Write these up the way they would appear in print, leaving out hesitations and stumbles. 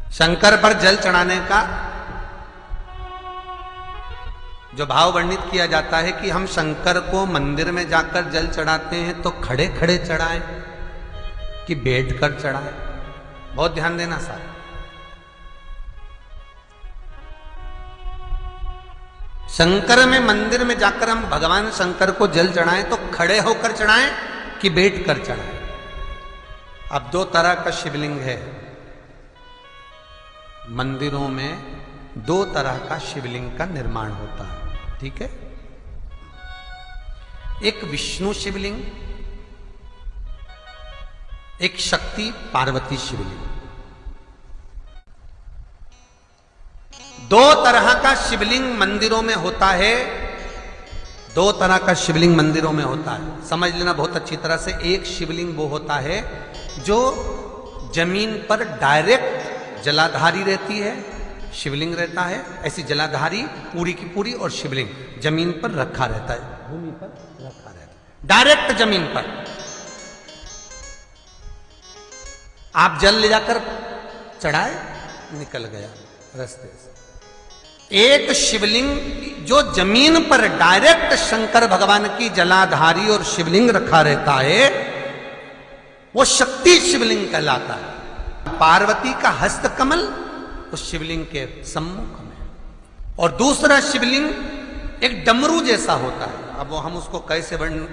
शंकर पर जल चढ़ाने का जो भाव वर्णित किया जाता है कि हम शंकर को मंदिर में जाकर जल चढ़ाते हैं तो खड़े खड़े चढ़ाएं कि बैठकर चढ़ाएं। बहुत ध्यान देना साहब। शंकर में मंदिर में जाकर हम भगवान शंकर को जल चढ़ाएं तो खड़े होकर चढ़ाएं कि बैठकर चढ़ाएं। अब दो तरह का शिवलिंग है मंदिरों में, दो तरह का शिवलिंग का निर्माण होता है, ठीक है। एक विष्णु शिवलिंग, एक शक्ति पार्वती शिवलिंग। दो तरह का शिवलिंग मंदिरों में होता है, दो तरह का शिवलिंग मंदिरों में होता है, समझ लेना बहुत अच्छी तरह से। एक शिवलिंग वो होता है जो जमीन पर डायरेक्ट जलाधारी रहती है, शिवलिंग रहता है, ऐसी जलाधारी पूरी की पूरी, और शिवलिंग जमीन पर रखा रहता है, भूमि पर रखा रहता है, डायरेक्ट जमीन पर। आप जल ले जाकर चढ़ाए, निकल गया रास्ते से। एक शिवलिंग जो जमीन पर डायरेक्ट शंकर भगवान की जलाधारी और शिवलिंग रखा रहता है, वो शक्ति शिवलिंग कहलाता है। पार्वती का हस्त कमल उस शिवलिंग के सम्मुख में, और दूसरा शिवलिंग एक डमरू जैसा होता है। अब वो हम उसको कैसे वर्णन,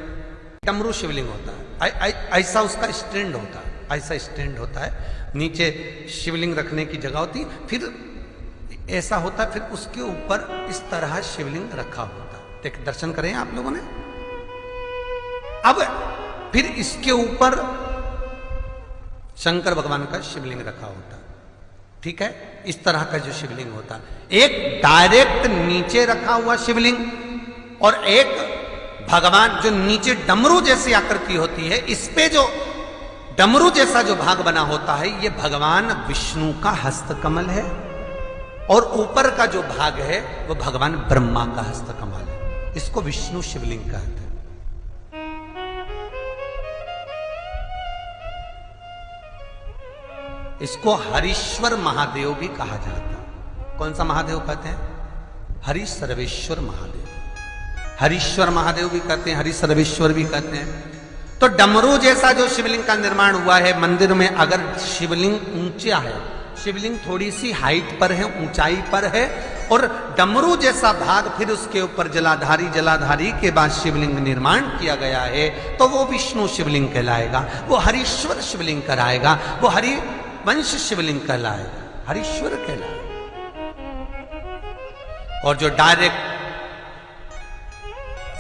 डमरू शिवलिंग होता है, ऐसा उसका स्टैंड होता है, ऐसा स्टैंड होता है, नीचे शिवलिंग रखने की जगह होती, फिर ऐसा होता है, फिर उसके ऊपर इस तरह शिवलिंग रखा होता है। देख, दर्शन करें आप लोगों ने। अब फिर इसके ऊपर शंकर भगवान का शिवलिंग रखा होता है, ठीक है। इस तरह का जो शिवलिंग होता है, एक डायरेक्ट नीचे रखा हुआ शिवलिंग, और एक भगवान जो नीचे डमरू जैसी आकृति होती है, इस पे जो डमरू जैसा जो भाग बना होता है, ये भगवान विष्णु का हस्तकमल है, और ऊपर का जो भाग है वो भगवान ब्रह्मा का हस्तकमल है। इसको विष्णु शिवलिंग कहते हैं। इसको हरीश्वर महादेव भी कहा जाता है। कौन सा महादेव कहते हैं? हरि सर्वेश्वर महादेव। हरीश्वर महादेव भी कहते हैं, हरि सर्वेश्वर भी कहते हैं। तो डमरू जैसा जो शिवलिंग का निर्माण हुआ है मंदिर में, अगर शिवलिंग ऊंचा है, शिवलिंग थोड़ी सी हाइट पर है, ऊंचाई पर है, और डमरू जैसा भाग फिर उसके ऊपर जलाधारी के बाद शिवलिंग निर्माण किया गया है, तो वो विष्णु शिवलिंग कहलाएगा, वो हरीश्वर शिवलिंग कहलाएगा, वो हरिवंश शिवलिंग कहलाएगा, हरीश्वर कहलाएगा। और जो डायरेक्ट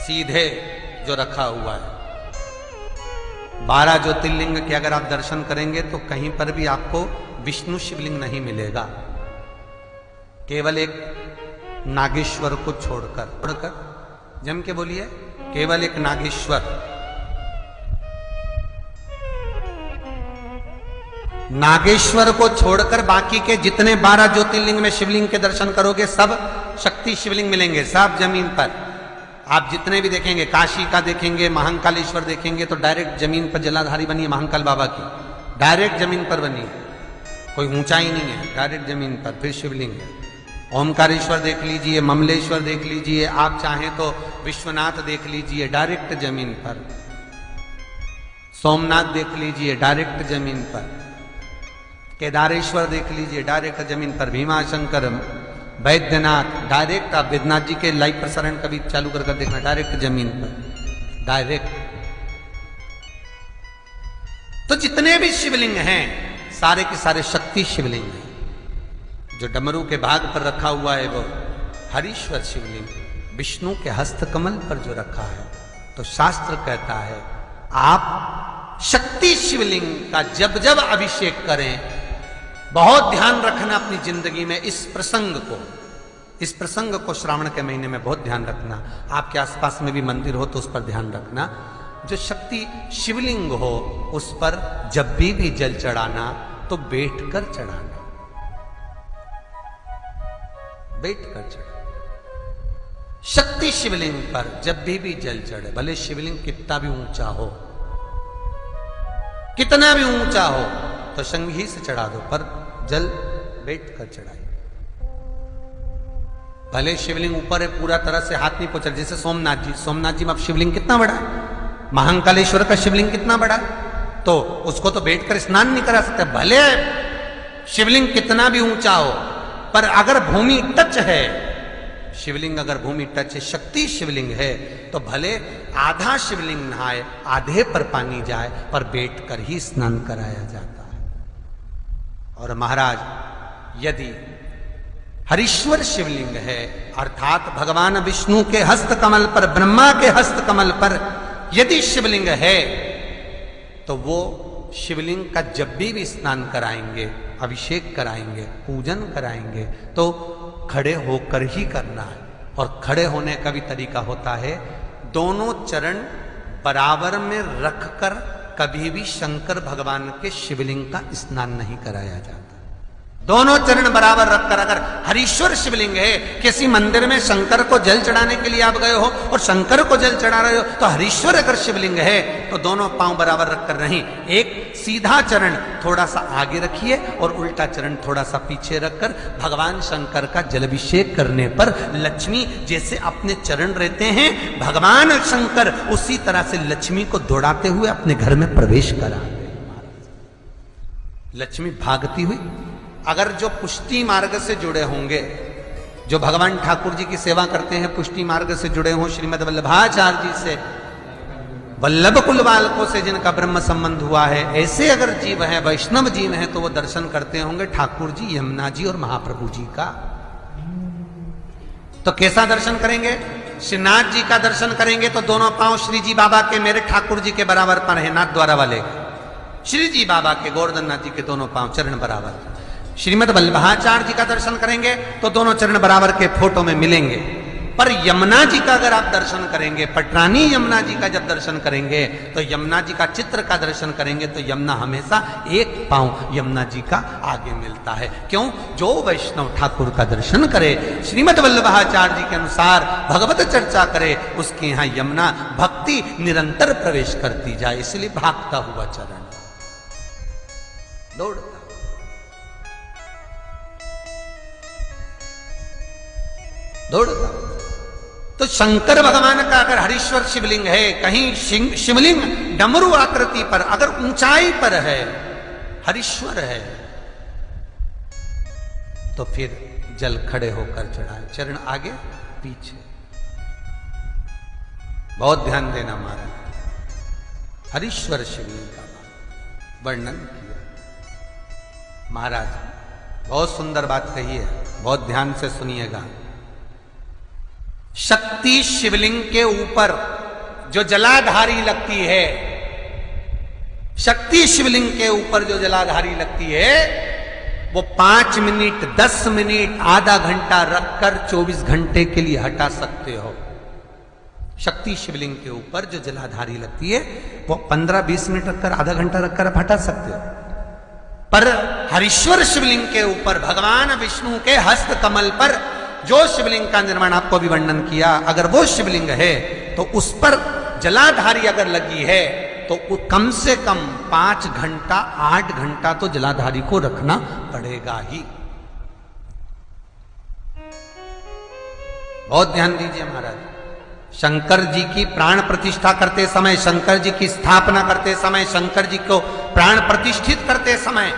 सीधे जो रखा हुआ है, 12 ज्योतिर्लिंग के अगर आप दर्शन करेंगे तो कहीं पर भी आपको विष्णु शिवलिंग नहीं मिलेगा, केवल एक नागेश्वर को छोड़कर जम के बोलिए, केवल एक नागेश्वर। नागेश्वर को छोड़कर बाकी के जितने 12 ज्योतिर्लिंग में शिवलिंग के दर्शन करोगे सब शक्ति शिवलिंग मिलेंगे, सब जमीन पर। आप जितने भी देखेंगे, काशी का देखेंगे, महाकालेश्वर देखेंगे, तो डायरेक्ट जमीन पर जलाधारी बनी है महाकाल बाबा की, डायरेक्ट जमीन पर बनी है, कोई ऊंचाई नहीं है, डायरेक्ट जमीन पर, फिर शिवलिंग है। ओमकारेश्वर देख लीजिए, ममलेश्वर देख लीजिए, आप चाहें तो विश्वनाथ देख लीजिए, डायरेक्ट जमीन पर। सोमनाथ देख लीजिए, डायरेक्ट जमीन पर। केदारेश्वर देख लीजिए, डायरेक्ट जमीन पर। भीमाशंकर, वैद्यनाथ, डायरेक्ट। आप वैद्यनाथ जी के लाइव प्रसारण कभी चालू कर देखना, डायरेक्ट जमीन पर, डायरेक्ट। तो जितने भी शिवलिंग हैं सारे के सारे शक्ति शिवलिंग हैं। जो डमरू के भाग पर रखा हुआ है वो हरीश्वर शिवलिंग, विष्णु के हस्तकमल पर जो रखा है, तो शास्त्र कहता है आप शक्ति शिवलिंग का जब जब अभिषेक करें, बहुत ध्यान रखना अपनी जिंदगी में इस प्रसंग को श्रावण के महीने में बहुत ध्यान रखना। आपके आसपास में भी मंदिर हो तो उस पर ध्यान रखना। जो शक्ति शिवलिंग हो उस पर जब भी जल चढ़ाना तो बैठकर चढ़ाना, बैठकर चढ़ाना। शक्ति शिवलिंग पर जब भी जल चढ़े, भले शिवलिंग कितना भी ऊंचा हो, कितना भी ऊंचा हो, तो संघी से चढ़ा दो, पर जल बैठ कर चढ़ाइए। भले शिवलिंग ऊपर है, पूरा तरह से हाथ नहीं पहुंचा, जैसे सोमनाथ जी में अब शिवलिंग कितना बड़ा है, महाकालेश्वर का शिवलिंग कितना बड़ा है, तो उसको तो बैठकर स्नान नहीं करा सकते। भले शिवलिंग कितना भी ऊंचा हो, पर अगर भूमि टच है, शिवलिंग अगर भूमि टच है, शक्ति शिवलिंग है, तो भले आधा शिवलिंग नहाए, आधे पर पानी जाए, पर बैठकर ही स्नान कराया जाता है। और महाराज यदि हरीश्वर शिवलिंग है, अर्थात भगवान विष्णु के हस्त कमल पर, ब्रह्मा के हस्त कमल पर यदि शिवलिंग है, तो वो शिवलिंग का जब भी स्नान कराएंगे, अभिषेक कराएंगे, पूजन कराएंगे, तो खड़े होकर ही करना है। और खड़े होने का भी तरीका होता है, दोनों चरण बराबर में रखकर कभी भी शंकर भगवान के शिवलिंग का स्नान नहीं कराया जाता। दोनों चरण बराबर रखकर, अगर हरीश्वर शिवलिंग है, किसी मंदिर में शंकर को जल चढ़ाने के लिए आप गए हो और शंकर को जल चढ़ा रहे हो, तो हरीश्वर अगर शिवलिंग है तो दोनों पांव बराबर रखकर नहीं, एक सीधा चरण थोड़ा सा आगे रखिए और उल्टा चरण थोड़ा सा पीछे रखकर भगवान शंकर का जलाभिषेक करने पर लक्ष्मी जैसे अपने चरण रहते हैं, भगवान शंकर उसी तरह से लक्ष्मी को दौड़ाते हुए अपने घर में प्रवेश कराते। लक्ष्मी भागती हुई, अगर जो पुष्टि मार्ग से जुड़े होंगे, जो भगवान ठाकुर जी की सेवा करते हैं, पुष्टि मार्ग से जुड़े हों, श्रीमद वल्लभाचार्य जी से, वल्लभ कुल बालकों से जिनका ब्रह्म संबंध हुआ है, ऐसे अगर जीव हैं, वैष्णव जीव हैं, तो वो दर्शन करते होंगे ठाकुर जी, यमुना जी और महाप्रभु जी का। तो कैसा दर्शन करेंगे? श्रीनाथ जी का दर्शन करेंगे तो दोनों पांव श्री जी बाबा के, मेरे ठाकुर जी के बराबर पर है, नाथ द्वारा वाले श्री जी बाबा के, गोवर्धन नाथ जी के दोनों पांव चरण बराबर। श्रीमद वल्लभाचार्य जी का दर्शन करेंगे तो दोनों चरण बराबर के फोटो में मिलेंगे। पर यमुना जी का अगर आप दर्शन करेंगे, पटरानी यमुना जी का जब दर्शन करेंगे, तो यमुना जी का चित्र का दर्शन करेंगे तो यमुना हमेशा एक पांव यमुना जी का आगे मिलता है। क्यों? जो वैष्णव ठाकुर का दर्शन करे, श्रीमद वल्लभाचार्य जी के अनुसार भगवत चर्चा करे, उसके यहाँ यमुना भक्ति निरंतर प्रवेश करती जाए, इसलिए भागता हुआ चरण, दौड़ता। तो शंकर भगवान का अगर हरीश्वर शिवलिंग है, कहीं शिवलिंग डमरू आकृति पर, अगर ऊंचाई पर है, हरीश्वर है, तो फिर जल खड़े होकर चढ़ाए, चरण आगे पीछे। बहुत ध्यान देना महाराज, हरीश्वर शिवलिंग का वर्णन किया महाराज, बहुत सुंदर बात कही है, बहुत ध्यान से सुनिएगा। शक्ति शिवलिंग के ऊपर जो जलाधारी लगती है, शक्ति शिवलिंग के ऊपर जो जलाधारी लगती है, वो 5 मिनट, 10 मिनट, आधा घंटा रखकर 24 घंटे के लिए हटा सकते हो। शक्ति शिवलिंग के ऊपर जो जलाधारी लगती है, वो 15-20 मिनट रखकर, आधा घंटा रखकर आप हटा सकते हो। पर हरीश्वर शिवलिंग के ऊपर, भगवान विष्णु के हस्त कमल पर जो शिवलिंग का निर्माण आपको भी वर्णन किया, अगर वो शिवलिंग है तो उस पर जलाधारी अगर लगी है, तो कम से कम 5 घंटा, 8 घंटा तो जलाधारी को रखना पड़ेगा ही। बहुत ध्यान दीजिए महाराज, शंकर जी की प्राण प्रतिष्ठा करते समय, शंकर जी की स्थापना करते समय, शंकर जी को प्राण प्रतिष्ठित करते समय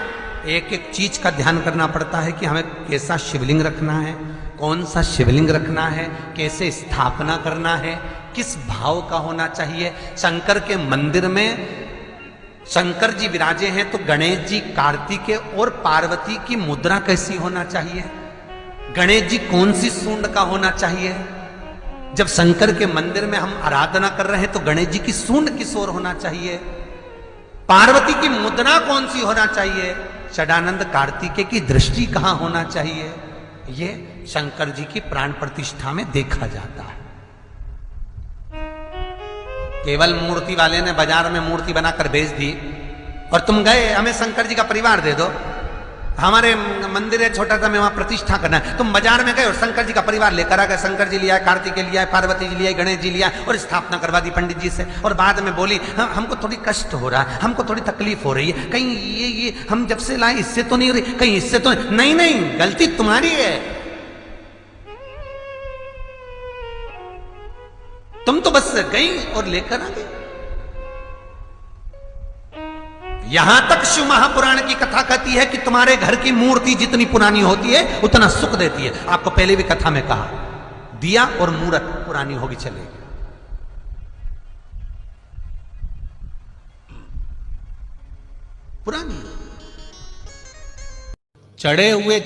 एक एक चीज का ध्यान करना पड़ता है कि हमें कैसा शिवलिंग रखना है, कौन सा शिवलिंग रखना है, कैसे स्थापना करना है, किस भाव का होना चाहिए। शंकर के मंदिर में शंकर जी विराजे हैं तो गणेश जी, कार्तिकेय और पार्वती की मुद्रा कैसी होना चाहिए, गणेश जी कौन सी सूंड का होना चाहिए। जब शंकर के मंदिर में हम आराधना कर रहे हैं तो गणेश जी की सूंड किस ओर होना चाहिए, पार्वती की मुद्रा कौन सी होना चाहिए, षडानंद कार्तिकेय की दृष्टि कहां होना चाहिए, ये शंकर जी की प्राण प्रतिष्ठा में देखा जाता है। केवल मूर्ति वाले ने बाजार में मूर्ति बनाकर बेच दी और तुम गए हमें शंकर जी का परिवार दे दो, हमारे मंदिर है छोटा सा, मैं वहां प्रतिष्ठा करना है। तुम बाजार में गए और शंकर जी का परिवार लेकर आ गए, शंकर जी लिया, कार्तिकेय लिया, पार्वती जी लिया, गणेश जी लिया और स्थापना करवा दी पंडित जी से। और बाद में बोली हमको थोड़ी कष्ट हो रहा है, हमको थोड़ी तकलीफ हो रही है, कहीं ये हम जब से लाए इससे तो नहीं हो रही, कहीं इससे तो नहीं। नहीं, गलती तुम्हारी है। तुम तो बस गई और लेकर आ गई। यहां तक शिव महापुराण की कथा कहती है कि तुम्हारे घर की मूर्ति जितनी पुरानी होती है उतना सुख देती है। आपको पहले भी कथा में कहा, दिया और मूर्त पुरानी होगी चलेगी। पुरानी चढ़े हुए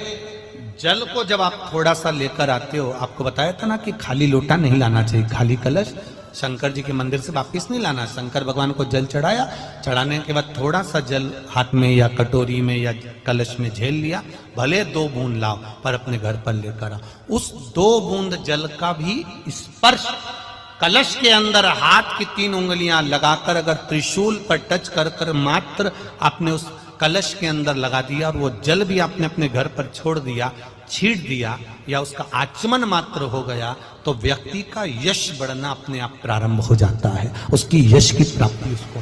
जल को जब आप थोड़ा सा लेकर आते हो, आपको बताया था ना कि खाली लोटा नहीं लाना चाहिए, खाली कलश शंकर जी के मंदिर से वापिस नहीं लाना। शंकर भगवान को जल चढ़ाया, चढ़ाने के बाद थोड़ा सा जल हाथ में या कटोरी में या कलश में झेल लिया, भले 2 बूंद लाओ पर अपने घर पर लेकर आओ। उस 2 बूंद जल का भी स्पर्श कलश के अंदर हाथ की 3 उंगलियां लगाकर अगर त्रिशूल पर टच कर कर मात्र आपने उस कलश के अंदर लगा दिया और वो जल भी आपने अपने घर पर छोड़ दिया, छीट दिया या उसका आचमन मात्र हो गया, तो व्यक्ति का यश बढ़ना अपने आप प्रारंभ हो जाता है, उसकी यश की प्राप्ति उसको